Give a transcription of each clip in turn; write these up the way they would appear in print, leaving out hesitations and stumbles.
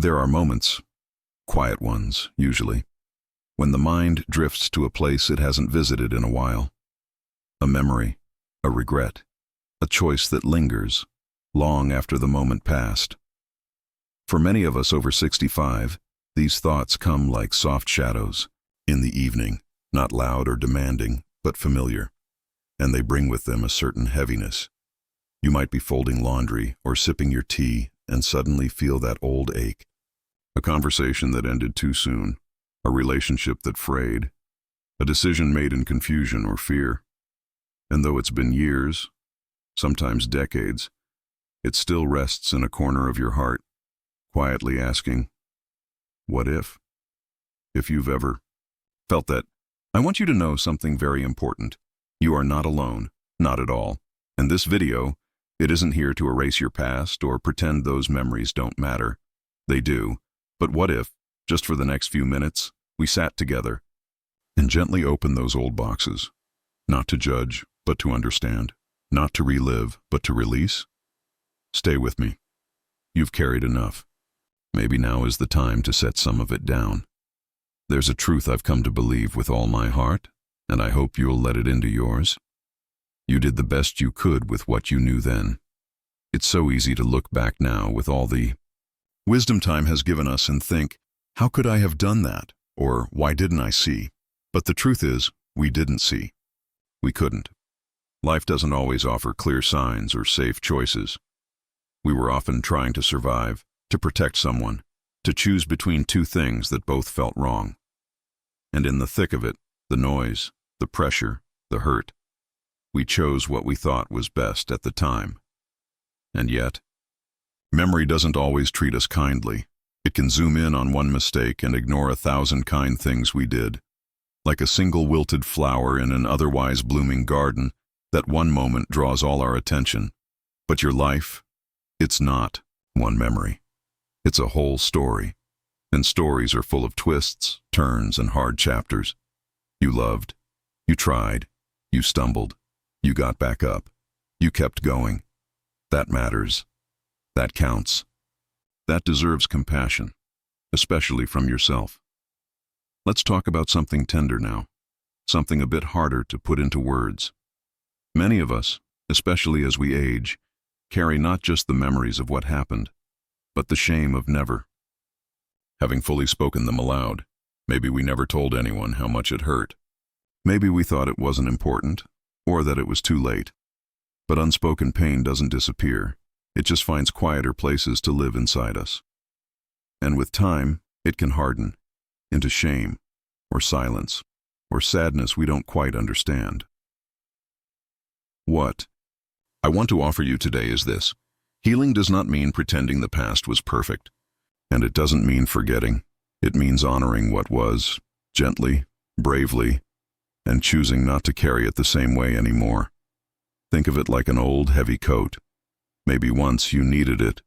There are moments, quiet ones, usually, when the mind drifts to a place it hasn't visited in a while. A memory, a regret, a choice that lingers, long after the moment passed. For many of us over 65, these thoughts come like soft shadows, in the evening, not loud or demanding, but familiar, and they bring with them a certain heaviness. You might be folding laundry or sipping your tea and suddenly feel that old ache. A conversation that ended too soon, a relationship that frayed, a decision made in confusion or fear. And though it's been years, sometimes decades, it still rests in a corner of your heart, quietly asking, what if? If you've ever felt that, I want you to know something very important. You are not alone, not at all. And this video, it isn't here to erase your past or pretend those memories don't matter. They do. But what if, just for the next few minutes, we sat together and gently opened those old boxes, not to judge, but to understand, not to relive, but to release? Stay with me. You've carried enough. Maybe now is the time to set some of it down. There's a truth I've come to believe with all my heart, and I hope you'll let it into yours. You did the best you could with what you knew then. It's so easy to look back now with all the wisdom time has given us and think, how could I have done that? Or why didn't I see? But the truth is, we didn't see. We couldn't. Life doesn't always offer clear signs or safe choices. We were often trying to survive, to protect someone, to choose between two things that both felt wrong. And in the thick of it, the noise, the pressure, the hurt, we chose what we thought was best at the time. And yet, memory doesn't always treat us kindly. It can zoom in on one mistake and ignore 1,000 kind things we did. Like a single wilted flower in an otherwise blooming garden, that one moment draws all our attention. But your life, it's not one memory. It's a whole story. And stories are full of twists, turns, and hard chapters. You loved. You tried. You stumbled. You got back up. You kept going. That matters. That counts. That deserves compassion, especially from yourself. Let's talk about something tender now, something a bit harder to put into words. Many of us, especially as we age, carry not just the memories of what happened, but the shame of never having fully spoken them aloud. Maybe we never told anyone how much it hurt. Maybe we thought it wasn't important, or that it was too late. But unspoken pain doesn't disappear. It just finds quieter places to live inside us. And with time, it can harden into shame, or silence, or sadness we don't quite understand. What I want to offer you today is this. Healing does not mean pretending the past was perfect. And it doesn't mean forgetting. It means honoring what was, gently, bravely, and choosing not to carry it the same way anymore. Think of it like an old, heavy coat. Maybe once you needed it,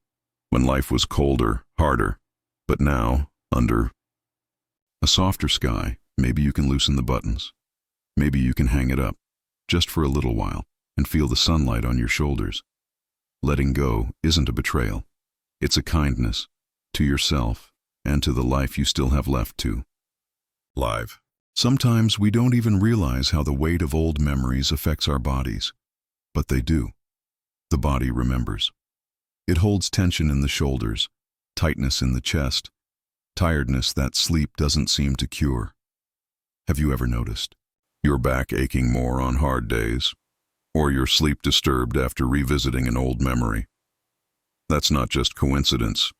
when life was colder, harder, but now, under a softer sky, maybe you can loosen the buttons. Maybe you can hang it up, just for a little while, and feel the sunlight on your shoulders. Letting go isn't a betrayal. It's a kindness, to yourself, and to the life you still have left to live. Sometimes we don't even realize how the weight of old memories affects our bodies, but they do. The body remembers. It holds tension in the shoulders, tightness in the chest, tiredness that sleep doesn't seem to cure. Have you ever noticed your back aching more on hard days, or your sleep disturbed after revisiting an old memory? That's not just coincidence.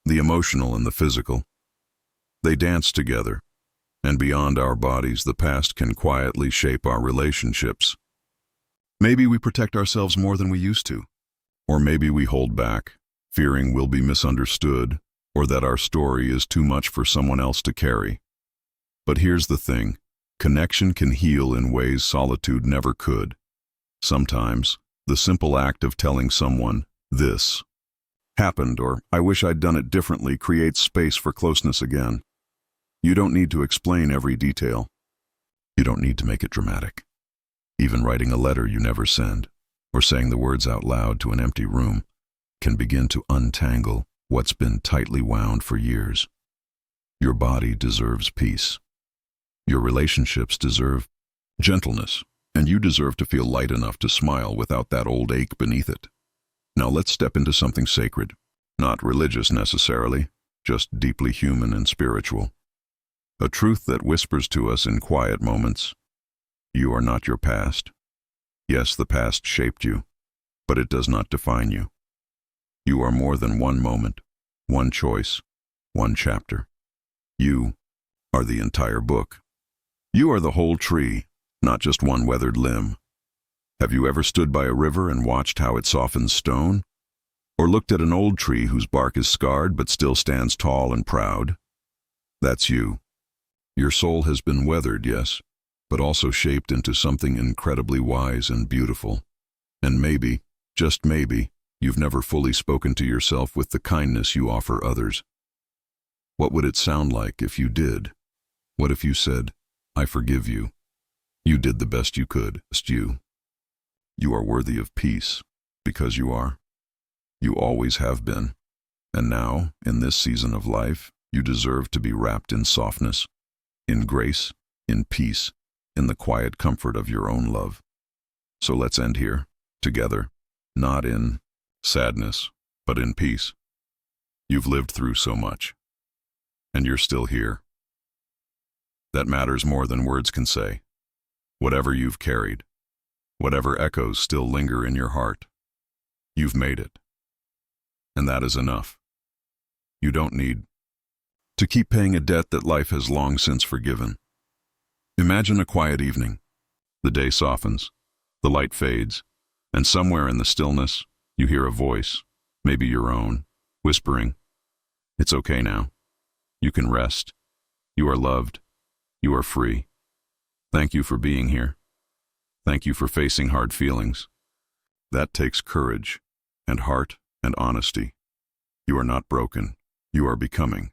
The emotional and the physical, they dance together, and beyond our bodies, the past can quietly shape our relationships. Maybe we protect ourselves more than we used to, or maybe we hold back, fearing we'll be misunderstood, or that our story is too much for someone else to carry. But here's the thing, connection can heal in ways solitude never could. Sometimes, the simple act of telling someone, "This happened," or "I wish I'd done it differently," creates space for closeness again. You don't need to explain every detail. You don't need to make it dramatic. Even writing a letter you never send, or saying the words out loud to an empty room, can begin to untangle what's been tightly wound for years. Your body deserves peace. Your relationships deserve gentleness, and you deserve to feel light enough to smile without that old ache beneath it. Now let's step into something sacred, not religious necessarily, just deeply human and spiritual. A truth that whispers to us in quiet moments. You are not your past. Yes, the past shaped you, but it does not define you. You are more than one moment, one choice, one chapter. You are the entire book. You are the whole tree, not just one weathered limb. Have you ever stood by a river and watched how it softens stone? Or looked at an old tree whose bark is scarred but still stands tall and proud? That's you. Your soul has been weathered, yes, but also shaped into something incredibly wise and beautiful. And maybe, just maybe, you've never fully spoken to yourself with the kindness you offer others. What would it sound like if you did? What if you said, I forgive you. You did the best you could, just you. You are worthy of peace, because you are. You always have been. And now, in this season of life, you deserve to be wrapped in softness, in grace, in peace, in the quiet comfort of your own love. So let's end here, together, not in sadness, but in peace. You've lived through so much, and you're still here. That matters more than words can say. Whatever you've carried, whatever echoes still linger in your heart, you've made it. And that is enough. You don't need to keep paying a debt that life has long since forgiven. Imagine a quiet evening. The day softens, the light fades, and somewhere in the stillness, you hear a voice, maybe your own, whispering, "It's okay now. You can rest. You are loved. You are free. Thank you for being here. Thank you for facing hard feelings." That takes courage, and heart, and honesty. You are not broken. You are becoming.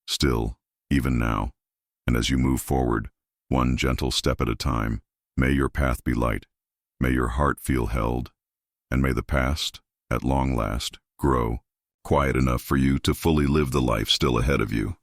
Still, even now, and as you move forward, one gentle step at a time, may your path be light, may your heart feel held, and may the past, at long last, grow, quiet enough for you to fully live the life still ahead of you.